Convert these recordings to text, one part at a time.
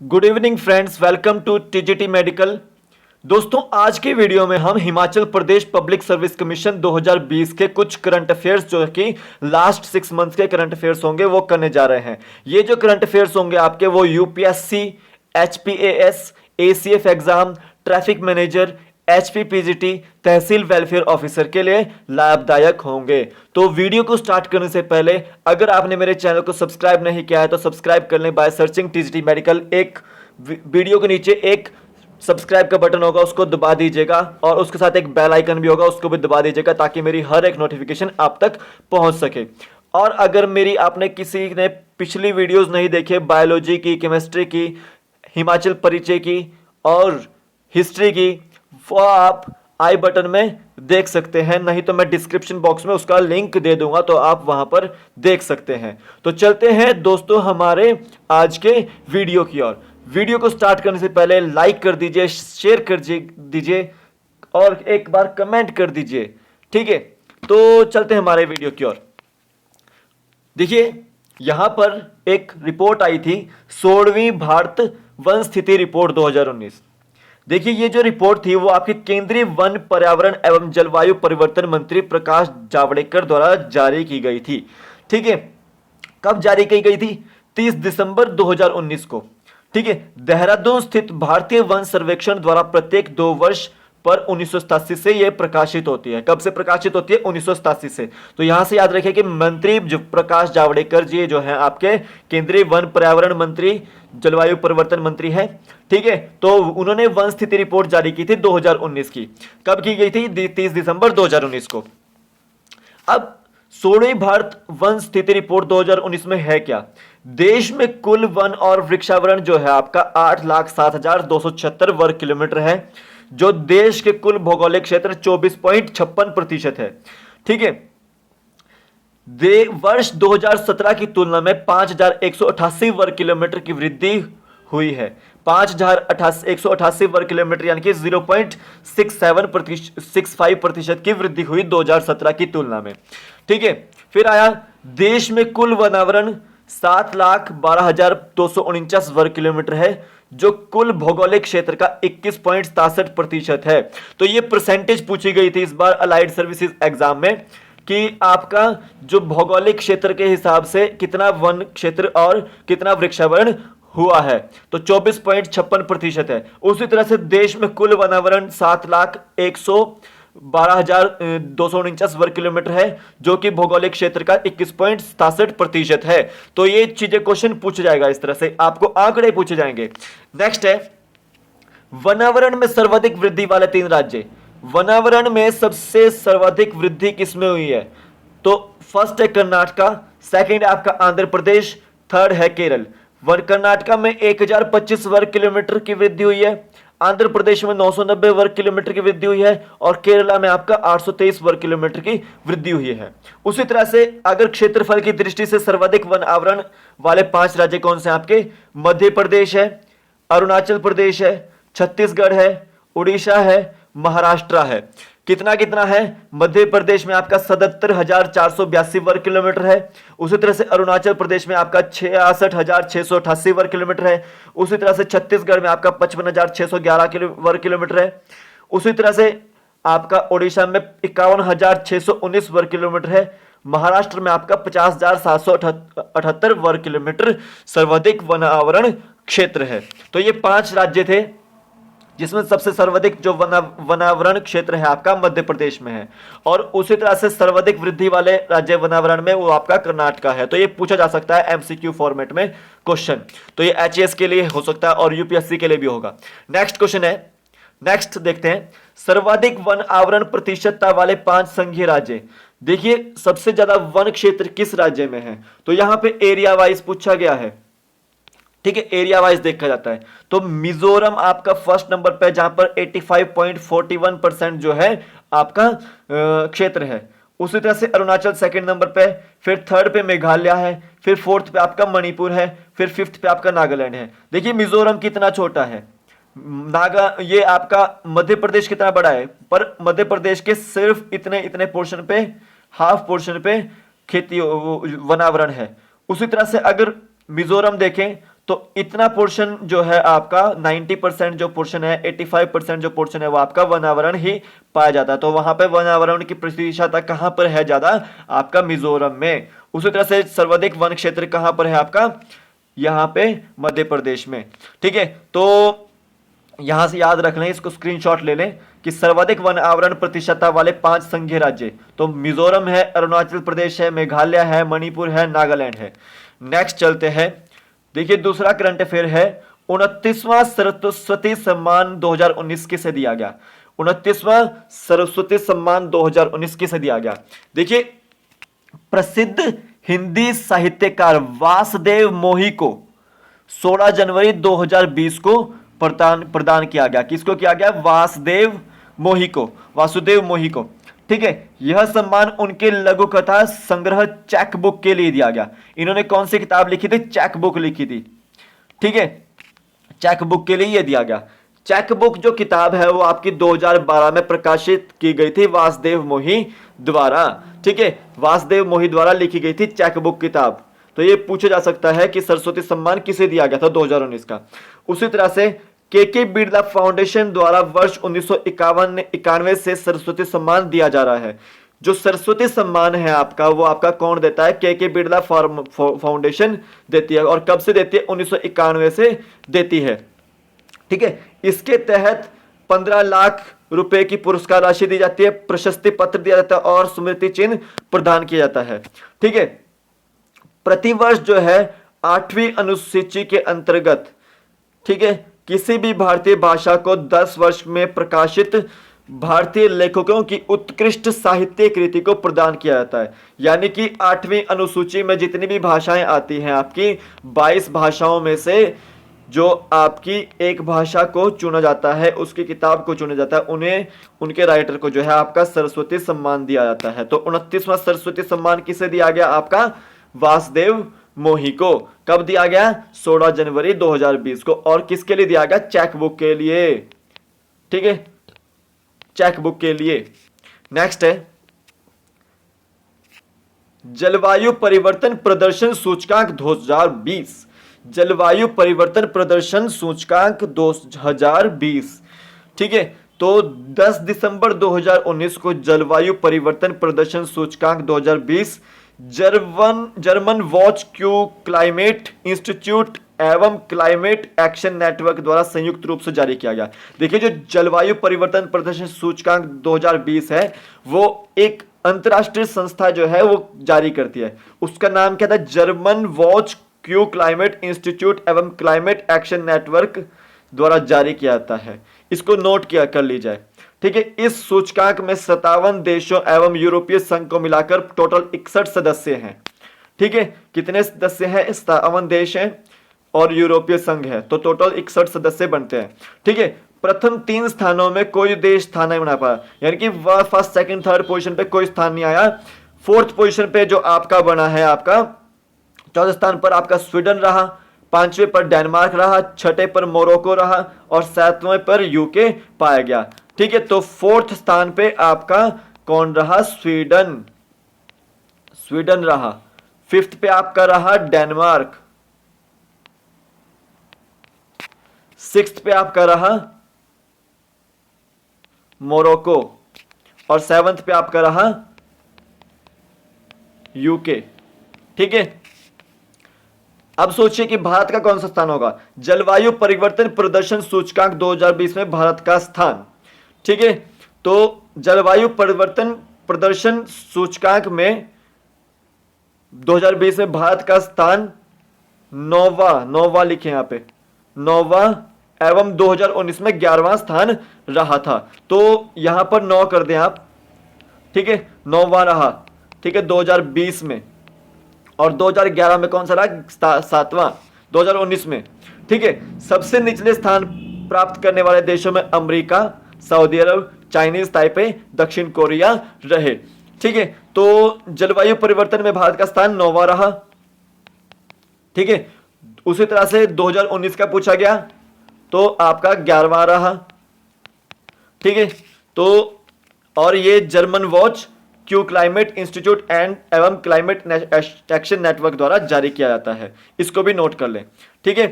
Good evening friends, welcome to TGT medical. दोस्तों, आज की वीडियो में हम Himachal Pradesh public service commission 2020 के कुछ करंट अफेयर्स जो कि लास्ट 6 मंथ्स के करंट अफेयर्स होंगे वो करने जा रहे हैं। ये जो करंट अफेयर्स होंगे आपके वो UPSC, HPAS, ACF exam, traffic manager, HPPGT, tehsil welfare officer के लिए लाभदायक होंगे। तो वीडियो को स्टार्ट करने से पहले अगर आपने मेरे चैनल को सब्सक्राइब नहीं किया है तो सब्सक्राइब कर लें बाय सर्चिंग टीजीटी मेडिकल। एक वीडियो के नीचे एक सब्सक्राइब का बटन होगा, उसको दबा दीजिएगा और उसके साथ एक बेल आइकन भी होगा, उसको भी दबा दीजिएगा ताकि मेरी हर एक नोटिफिकेशन आप तक पहुंच सके। और अगर मेरी आपने किसी ने पिछली वीडियोस नहीं देखे बायोलॉजी की, केमिस्ट्री की, हिमाचल परिचय की और हिस्ट्री की, वो आप आई बटन में देख सकते हैं, नहीं तो मैं डिस्क्रिप्शन बॉक्स में उसका लिंक दे दूंगा तो आप वहां पर देख सकते हैं। तो चलते हैं दोस्तों हमारे आज के वीडियो की ओर। वीडियो को स्टार्ट करने से पहले लाइक कर दीजिए, शेयर कर दीजिए और एक बार कमेंट कर दीजिए, ठीक है। तो चलते हैं हमारे वीडियो की ओर। देखिए, यहां पर एक रिपोर्ट आई थी, 16वीं भारत वन स्थिति रिपोर्ट 2019। देखिए, ये जो रिपोर्ट थी वो आपके केंद्रीय वन, पर्यावरण एवं जलवायु परिवर्तन मंत्री प्रकाश जावड़ेकर द्वारा जारी की गई थी, ठीक है। कब जारी की गई थी? 30 दिसंबर 2019 को, ठीक है। देहरादून स्थित भारतीय वन सर्वेक्षण द्वारा प्रत्येक 2 वर्ष पर 1987 से यह प्रकाशित होती है। कब से प्रकाशित होती है? 1987 से। तो यहां से याद रखिए कि मंत्री जो प्रकाश जावड़ेकर जी जो हैं आपके केंद्रीय वन, पर्यावरण मंत्री, जलवायु परिवर्तन मंत्री है, ठीक है। तो उन्होंने वन स्थिति रिपोर्ट जारी की थी 2019 की। कब की गई थी? 30 दिसंबर 2019 को। अब 16वीं भारत वन स्थिति रिपोर्ट 2019 में है क्या? देश में कुल वन और वृक्षावरण जो है आपका 8,07,276 वर्ग किलोमीटर है, जो देश के कुल भौगोलिक क्षेत्र 24.56% है, ठीक है। वर्ष 2017 की तुलना में 5,188 वर्ग किलोमीटर की वृद्धि हुई है। 5,188 वर्ग किलोमीटर यानी कि 0.65% की वृद्धि हुई 2017 की तुलना में, ठीक है। फिर आया, देश में कुल वनावरण 7,12,249 वर्ग किलोमीटर है, जो कुल भौगोलिक क्षेत्र का 21.67% है। तो ये परसेंटेज पूछी गई थी इस बार अलाइड सर्विसेज एग्जाम में कि आपका जो भौगोलिक क्षेत्र के हिसाब से कितना वन क्षेत्र और कितना वृक्षावरण हुआ है, तो 24.56% है। उसी तरह से देश में कुल वनावरण 7,112,249 वर्ग किलोमीटर है, जो कि भौगोलिक क्षेत्र का 21.67% है। तो ये चीजें क्वेश्चन पूछा जाएगा, इस तरह से आपको आंकड़े पूछे जाएंगे। नेक्स्ट है, वनावरण में सर्वाधिक वृद्धि वाले 3 राज्य। वनावरण में सबसे सर्वाधिक वृद्धि किसमें हुई है? तो फर्स्ट है कर्नाटका, सेकंड है आपका आंध्र प्रदेश, थर्ड है केरल। कर्नाटका में 1025 वर्ग किलोमीटर की वृद्धि हुई है, आंध्र प्रदेश में 990 वर्ग किलोमीटर की वृद्धि हुई है और केरला में आपका 823 वर्ग किलोमीटर की वृद्धि हुई है। उसी तरह से अगर क्षेत्रफल की दृष्टि से सर्वाधिक वन आवरण वाले 5 राज्य कौन से? आपके मध्य प्रदेश है, अरुणाचल प्रदेश है, छत्तीसगढ़ है, उड़ीसा है, महाराष्ट्र है। कितना कितना है? मध्य प्रदेश में आपका 77,482 वर्ग किलोमीटर है। उसी तरह से अरुणाचल प्रदेश में आपका 66,688 वर्ग किलोमीटर है। उसी तरह से छत्तीसगढ़ में आपका 55,611 वर्ग किलोमीटर है। उसी तरह से आपका उड़ीसा में 51,619 वर्ग किलोमीटर है। महाराष्ट्र में आपका 50,778 वर्ग किलोमीटर सर्वाधिक वन आवरण क्षेत्र है। तो ये 5 राज्य थे जिसमें सबसे सर्वाधिक जो वनावरण क्षेत्र है आपका मध्य प्रदेश में है, और उसी तरह से सर्वाधिक वृद्धि वाले राज्य वनावरण में वो आपका कर्नाटका है। तो ये पूछा जा सकता है एमसीक्यू फॉर्मेट में क्वेश्चन। तो ये एचएएस के लिए हो सकता है और यूपीएससी के लिए भी होगा। नेक्स्ट क्वेश्चन है, नेक्स्ट देखते हैं, सर्वाधिक वन आवरण प्रतिशतता वाले 5 संघीय राज्य। देखिए, सबसे ज्यादा वन क्षेत्र किस राज्य में है? तो यहां पे एरिया वाइज पूछा गया है, ठीक है। एरिया वाइज देखा जाता है तो मिजोरम आपका फर्स्ट नंबर पे, जहां पर 85.41% जो है आपका क्षेत्र है। उसी तरह से अरुणाचल सेकंड नंबर पे, फिर थर्ड पे मेघालय है, फिर फोर्थ पे आपका मणिपुर है, फिर फिफ्थ पे आपका नागालैंड है। देखिए मिजोरम कितना छोटा है, ये आपका मध्य प्रदेश कितना बड़ा है, पर मध्य प्रदेश के सिर्फ इतने इतने पोर्शन पे, हाफ पोर्शन पे खेती वनावरण है। उसी तरह से अगर मिजोरम देखें तो इतना पोर्शन जो है आपका 90% जो पोर्शन है, 85% जो पोर्शन है वो आपका वनावरण ही पाया जाता है। तो वहां पे वनावरण की प्रतिशतता कहां पर है ज्यादा? आपका मिजोरम में। उसी तरह से सर्वाधिक वन क्षेत्र कहां पर है आपका? यहां पे मध्य प्रदेश में। ठीक है, तो यहां से याद रख लें, इसको स्क्रीनशॉट ले लें कि सर्वाधिक वन आवरण प्रतिशतता वाले 5 संघीय राज्य, तो मिजोरम है, अरुणाचल प्रदेश है, मेघालय है, मणिपुर है, नागालैंड है। नेक्स्ट चलते हैं। देखिए दूसरा करंट अफेयर है, 29वां सरस्वती सम्मान 2019 किसे दिया गया? 29वां सरस्वती सम्मान 2019 किसे दिया गया? देखिए प्रसिद्ध हिंदी साहित्यकार वासुदेव मोही को 16 जनवरी 2020 को प्रदान किया गया। किसको किया गया? वासुदेव मोही को, वासुदेव मोही को। ठीक है, यह सम्मान उनके लघु कथा संग्रह चेक बुक के लिए दिया गया। इन्होंने कौन सी किताब लिखी थी? चेक बुक लिखी थी। ठीक है, चेक बुक के लिए यह दिया गया। चेक बुक जो किताब है वो आपकी 2012 में प्रकाशित की गई थी वासुदेव मोही द्वारा। ठीक है, वासुदेव मोही द्वारा लिखी गई थी चेक बुक किताब। तो ये पूछा जा सकता है कि सरस्वती सम्मान किसे दिया गया था 2019 का। उसी तरह से के बिरला फाउंडेशन द्वारा वर्ष 1991 से सरस्वती सम्मान दिया जा रहा है। जो सरस्वती सम्मान है आपका, वो आपका कौन देता है? के बिरला फाउंडेशन देती है। और कब से देती है? 1991 से देती है। ठीक है, इसके तहत 15 लाख रुपए की पुरस्कार राशि दी जाती है, प्रशस्ति पत्र दिया जाता है और स्मृति चिन्ह प्रदान किया जाता है। ठीक है, प्रतिवर्ष जो है 8वीं अनुसूची के अंतर्गत, ठीक है, किसी भी भारतीय भाषा को 10 वर्ष में प्रकाशित भारतीय लेखकों की उत्कृष्ट साहित्य कृति को प्रदान किया जाता है। यानी कि 8वीं अनुसूची में जितनी भी भाषाएं आती हैं आपकी 22 भाषाओं में से जो आपकी एक भाषा को चुना जाता है, उसकी किताब को चुना जाता है, उन्हें उनके राइटर को जो है आपका सरस्वती सम्मान दिया जाता है। तो 29वां सरस्वती सम्मान किसे दिया गया? आपका वासुदेव मोही को। कब दिया गया? 16 जनवरी 2020 को। और किसके लिए दिया गया? चेक बुक के लिए। ठीक है, चेक बुक के लिए। नेक्स्ट है जलवायु परिवर्तन प्रदर्शन सूचकांक 2020। जलवायु परिवर्तन प्रदर्शन सूचकांक 2020। ठीक है, तो 10 दिसंबर 2019 को जलवायु परिवर्तन प्रदर्शन सूचकांक 2020 German watch Q climate institute एवं क्लाइमेट एक्शन नेटवर्क द्वारा संयुक्त रूप से जारी किया गया। देखिए जो जलवायु परिवर्तन प्रदर्शन सूचकांक 2020 है वो एक अंतरराष्ट्रीय संस्था जो है वो जारी करती है। उसका नाम क्या था? German watch Q climate institute एवं क्लाइमेट एक्शन नेटवर्क द्वारा जारी किया जाता है। इसको नोट किया कर ली जाए। ठीक है, इस सूचकांक में 57 देशों एवं यूरोपीय संघ को मिलाकर टोटल 61 सदस्य हैं। ठीक है, कितने सदस्य हैं? 57 देश हैं और यूरोपीय संघ है, तो टोटल 61 सदस्य बनते हैं। ठीक है, प्रथम 3 स्थानों में कोई देश स्थान नहीं बना पाया, यानी कि फर्स्ट सेकंड थर्ड पोजीशन पे कोई स्थान नहीं आया। 4th पोजीशन पे जो आपका बना है, आपका 4th स्थान पर आपका स्वीडन रहा, 5वें पर डेनमार्क रहा, 6ठे पर मोरक्को रहा और 7वें पर यूके पाया गया। ठीक है, तो 4th स्थान पे आपका कौन रहा? स्वीडन रहा। 5th पे आपका रहा डेनमार्क, 6th पे आपका रहा मोरक्को और 7th पे आपका रहा यूके। ठीक है, अब सोचिए कि भारत का कौन सा स्थान होगा? जलवायु परिवर्तन प्रदर्शन सूचकांक 2020 में भारत का स्थान। ठीक है, तो जलवायु परिवर्तन प्रदर्शन सूचकांक में 2020 में भारत का स्थान 9वां लिखे यहां पे 9वां एवं 2019 में 11वां स्थान रहा था। तो यहां पर 9 कर दें आप। ठीक है, 9वां रहा। ठीक है, 2020 में, और 2011 में कौन सा रहा? 7वां 2019 में। ठीक है, सबसे निचले स्थान प्राप्त करने वाले देशों में अमेरिका, सऊदी अरब, चाइनीज ताइपे, दक्षिण कोरिया रहे। ठीक है, तो जलवायु परिवर्तन में भारत का स्थान 9वां रहा। ठीक है, उसी तरह से 2019 का पूछा गया तो आपका 11वां रहा। ठीक है, तो और ये German watch Q climate institute and एवं क्लाइमेट एक्शन नेटवर्क द्वारा जारी किया जाता है। इसको भी नोट कर लें, ठीक है।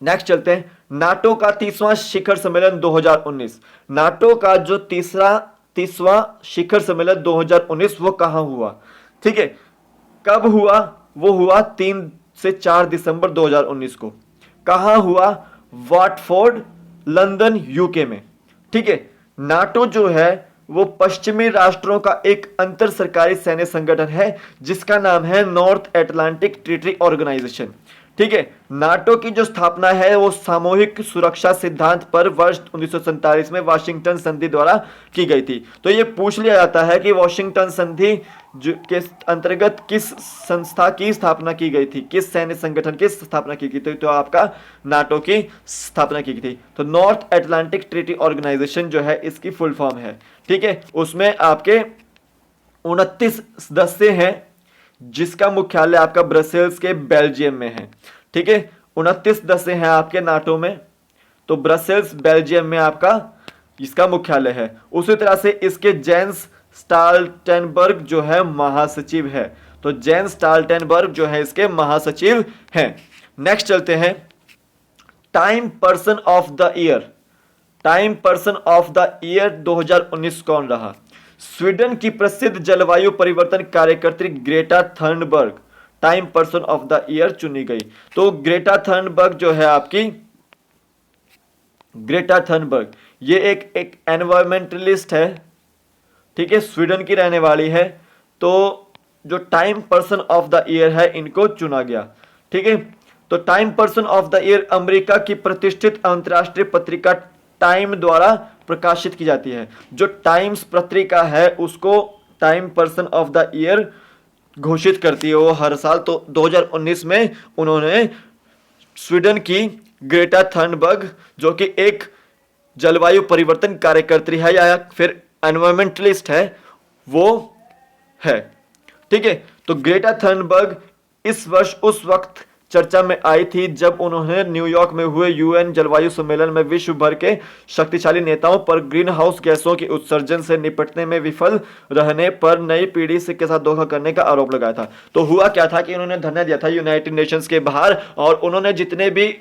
नेक्स्ट चलते हैं, नाटो का 30वां शिखर सम्मेलन 2019। नाटो का जो तीसवां शिखर सम्मेलन 2019 वो कहां हुआ, ठीक है। कब हुआ, वो हुआ 3 से 4 दिसंबर 2019 को। कहां हुआ, वाटफोर्ड, लंदन, यूके में, ठीक है। नाटो जो है वो पश्चिमी राष्ट्रों का एक अंतर सरकारी सैन्य संगठन है जिसका नाम है नॉर्थ एटलांटिक ट्रीटी ऑर्गेनाइजेशन, ठीक है। नाटो की जो स्थापना है वो सामूहिक सुरक्षा सिद्धांत पर वर्ष 1947 में वाशिंगटन संधि द्वारा की गई थी। तो ये पूछ लिया जाता है कि वाशिंगटन संधि के अंतर्गत किस संस्था की स्थापना की गई थी, किस सैन्य संगठन की स्थापना की गई थी, तो आपका नाटो की स्थापना की गई थी। तो नॉर्थ एटलांटिक ट्रीटी ऑर्गेनाइजेशन जो है इसकी फुल फॉर्म है, ठीक है। उसमें आपके 29 सदस्य हैं जिसका मुख्यालय आपका ब्रसेल्स के बेल्जियम में है, ठीक है। 29 सदस्य हैं आपके नाटो में, तो ब्रसेल्स बेल्जियम में आपका इसका मुख्यालय है। उसी तरह से इसके जेंस स्टाल्टेनबर्ग जो है महासचिव है, तो जेंस स्टाल्टेनबर्ग जो है इसके महासचिव हैं। नेक्स्ट चलते हैं, Time person of the year. Time person of the year 2019 कौन रहा? स्वीडन की प्रसिद्ध जलवायु परिवर्तन कार्यकर्त्री Greta Thunberg Time person of the year चुनी गई। तो ग्रेटा थर्नबर्ग जो है आपकी, ग्रेटा थर्नबर्ग ये एक एनवायरमेंटलिस्ट है, ठीक है, स्वीडन की रहने वाली है। तो जो time person of the year है इनको चुना गया, ठीक है। तो time person of the year America की प्रतिष्ठित अंतरराष्ट्रीय पत्रिका टाइम द्वारा प्रकाशित की जाती है। जो टाइम्स पत्रिका है उसको time person of the year घोषित करती है वो हर साल। तो 2019 में उन्होंने स्वीडन की ग्रेटा थर्नबर्ग जो कि एक जलवायु परिवर्तन कार्यकर्त्री है या फिर एनवायरमेंटलिस्ट है वो है, ठीक है। तो ग्रेटा थर्नबर्ग इस वर्ष उस वक्त चर्चा में आई थी जब उन्होंने न्यूयॉर्क में हुए यूएन जलवायु सम्मेलन में विश्व भर के शक्तिशाली नेताओं पर ग्रीन हाउस गैसों के उत्सर्जन से निपटने में विफल रहने पर नई पीढ़ी से के साथ धोखा करने का आरोप लगाया था। तो हुआ क्या था कि उन्होंने धरना दिया था यूनाइटेड नेशंस के बाहर, और उन्होंने जितने भी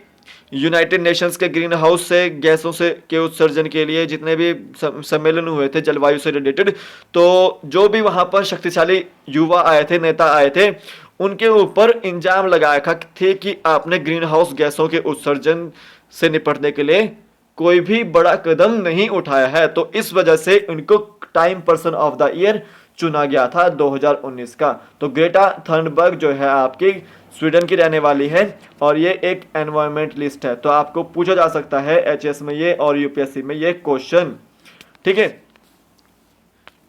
यूनाइटेड नेशंस के ग्रीन हाउस से गैसों से के उत्सर्जन के लिए जितने भी सम्मेलन हुए थे जलवायु से रिलेटेड, तो जो भी वहां पर शक्तिशाली युवा आए थे, नेता आए थे, उनके ऊपर इंजाम लगाया थे कि आपने ग्रीन हाउस गैसों के उत्सर्जन से निपटने के लिए कोई भी बड़ा कदम नहीं उठाया है। तो इस वजह से उनको time person of the year चुना गया था 2019 का। तो ग्रेटा थर्नबर्ग जो है आपकी स्वीडन की रहने वाली है और ये एक एनवायरमेंटलिस्ट है। तो आपको पूछा जा सकता है एचएस में ये और यूपीएससी में ये क्वेश्चन, ठीक है।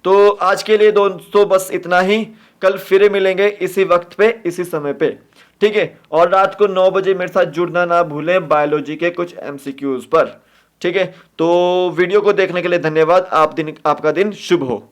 तो आज के लिए दोस्तों बस इतना ही। कल फिर मिलेंगे इसी वक्त पे, इसी समय पे, ठीक है। और रात को 9 बजे मेरे साथ जुड़ना ना भूलें बायोलॉजी के कुछ एमसीक्यूज पर, ठीक है। तो वीडियो को देखने के लिए धन्यवाद। आपका दिन शुभ हो।